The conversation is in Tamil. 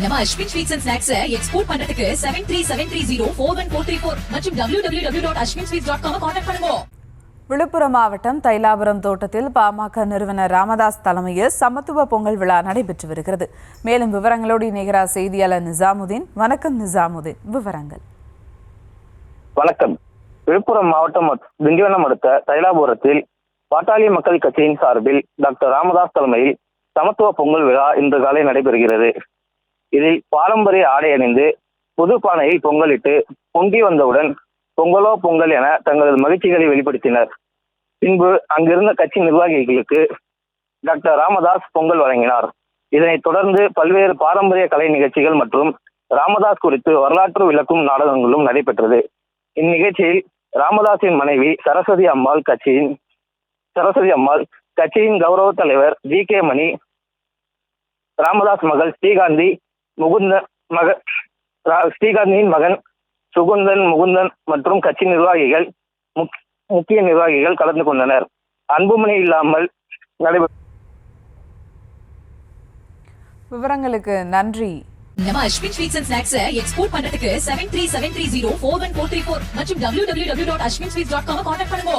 நம்ம Ashwin sweets and snacks export பண்றதுக்கு 7373041434 மற்றும் www.ashwinsweets.com கான்டாக்ட் பண்ணுங்க. விழுப்புரம் மாவட்டம் தைலாபுரம் தோட்டத்தில் பாமக நிறுவனர் ராமதாஸ் தலைமையில் சமத்துவ பொங்கல் விழா நடைபெற்று வருகிறது. மேலும் விவரங்களோடு இணைகிறார் செய்தியாளர் நிசாமுதீன். வணக்கம் நிசாமுதீன், விவரங்கள். வணக்கம். விழுப்புரம் மாவட்டம் திண்டிவனம் அடுத்த தைலாபுரத்தில் பாட்டாளி மக்கள் கட்சியின் சார்பில் டாக்டர் ராமதாஸ் தலைமையில் சமத்துவ பொங்கல் விழா இன்று காலை நடைபெறுகிறது. இதில் பாரம்பரிய ஆடை அணிந்து புது பானையில் பொங்கலிட்டு பொங்கி வந்தவுடன் பொங்கலோ பொங்கல் என தங்களது மகிழ்ச்சிகளை வெளிப்படுத்தினர். பின்பு அங்கிருந்த கட்சி நிர்வாகிகளுக்கு டாக்டர் ராமதாஸ் பொங்கல் வழங்கினார். இதனைத் தொடர்ந்து பல்வேறு பாரம்பரிய கலை நிகழ்ச்சிகள் மற்றும் ராமதாஸ் குறித்து வரலாற்று விளக்கும் நாடகங்களும் நடைபெற்றது. இந்நிகழ்ச்சியில் ராமதாஸின் மனைவி சரஸ்வதி அம்மாள் கட்சியின் கௌரவ தலைவர் ஜி.கே. மணி, ராமதாஸ் மகள் ஸ்ரீகாந்தியின் மகன் முகுந்தன் மற்றும் கட்சி நிர்வாகிகள் முக்கிய நிர்வாகிகள் கலந்து கொண்டனர். அன்புமணி இல்லாமல் விவரங்களுக்கு நன்றி. நம்ம Ashwin sweets and snacks export பண்றதுக்கு 7373041434 மற்றும் www.ashwinsweets.com கான்டாக்ட் பண்ணுங்க.